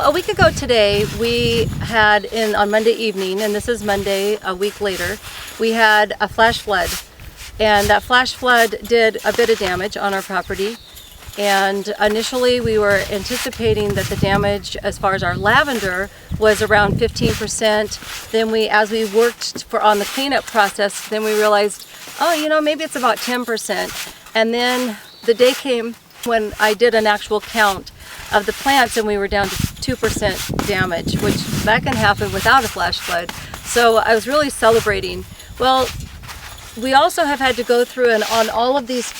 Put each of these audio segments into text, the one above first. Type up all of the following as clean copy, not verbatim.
a week ago today, we had on Monday evening, and this is Monday, a week later, we had a flash flood. And that flash flood did a bit of damage on our property. And initially we were anticipating that the damage as far as our lavender was around 15%. Then as we worked on the cleanup process, then we realized, oh, you know, maybe it's about 10%. And then the day came when I did an actual count of the plants and we were down to 2% damage, which that can happen without a flash flood. So I was really celebrating. Well, we also have had to go through and on all of these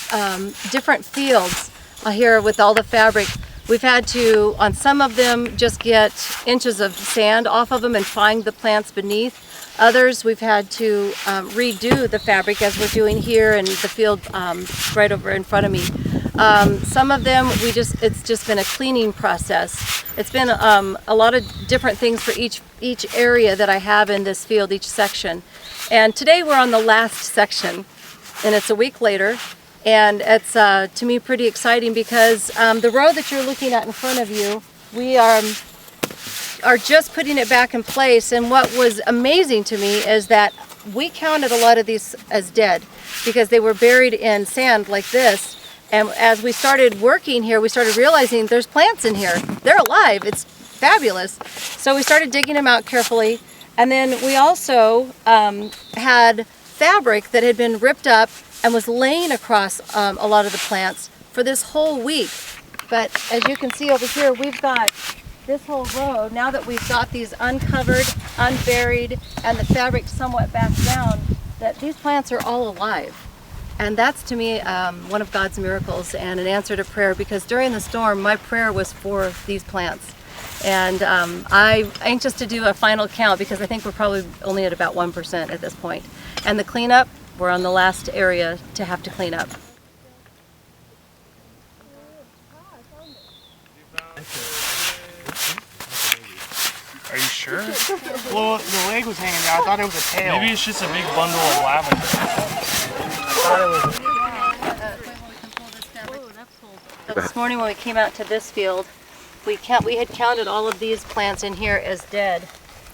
different fields here with all the fabric, we've had to, on some of them, just get inches of sand off of them and find the plants beneath. Others, we've had to redo the fabric as we're doing here in the field right over in front of me. Some of them, it's just been a cleaning process. It's been a lot of different things for each area that I have in this field, each section. And today we're on the last section, and it's a week later. And it's, to me, pretty exciting because the row that you're looking at in front of you, we are just putting it back in place. And what was amazing to me is that we counted a lot of these as dead because they were buried in sand like this. And as we started working here, we started realizing there's plants in here. They're alive. It's fabulous. So we started digging them out carefully. And then we also had fabric that had been ripped up and was laying across a lot of the plants for this whole week. But as you can see over here, we've got this whole row. Now that we've got these uncovered, unburied, and the fabric somewhat back down, that these plants are all alive. And that's, to me, one of God's miracles and an answer to prayer, because during the storm, my prayer was for these plants. And I'm anxious to do a final count because I think we're probably only at about 1% at this point. And the cleanup, we're on the last area to have to clean up. Are you sure? Well, the leg was hanging down. I thought it was a tail. Maybe it's just a big bundle of lavender. I thought it was This morning when we came out to this field, we had counted all of these plants in here as dead.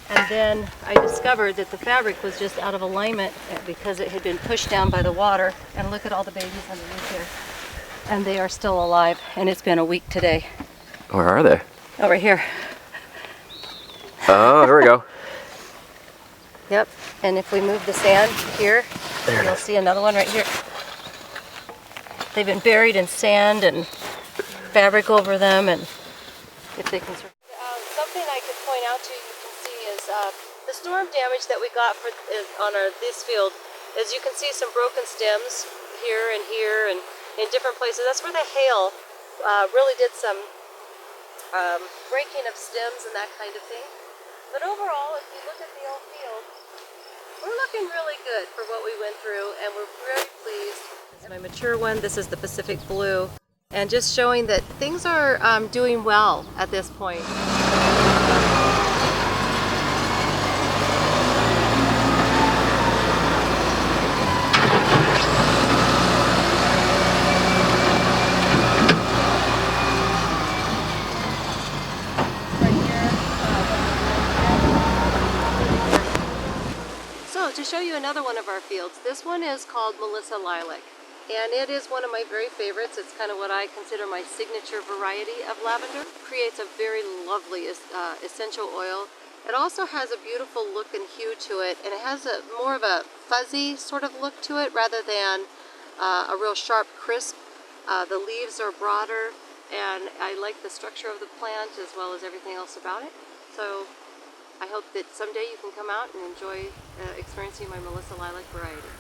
And then I discovered that the fabric was just out of alignment because it had been pushed down by the water. And look at all the babies underneath here. And they are still alive. And it's been a week today. Where are they? Over here. Oh, here we go. Yep. And if we move the sand here, you'll see another one right here. They've been buried in sand and fabric over them. And if they can. Something I could point out to you can see is the storm damage that we got on this field. As you can see, some broken stems here and in different places. That's where the hail really did some breaking of stems and that kind of thing. But overall, if you look at the old field, we're looking really good for what we went through, and we're very pleased. This is my mature one. This is the Pacific Blue. And just showing that things are doing well at this point. So to show you another one of our fields, this one is called Melissa Lilac. And it is one of my very favorites. It's kind of what I consider my signature variety of lavender. It creates a very lovely essential oil. It also has a beautiful look and hue to it, and it has more of a fuzzy sort of look to it rather than a real sharp, crisp. The leaves are broader, and I like the structure of the plant as well as everything else about it. So I hope that someday you can come out and enjoy experiencing my Melissa Lilac variety.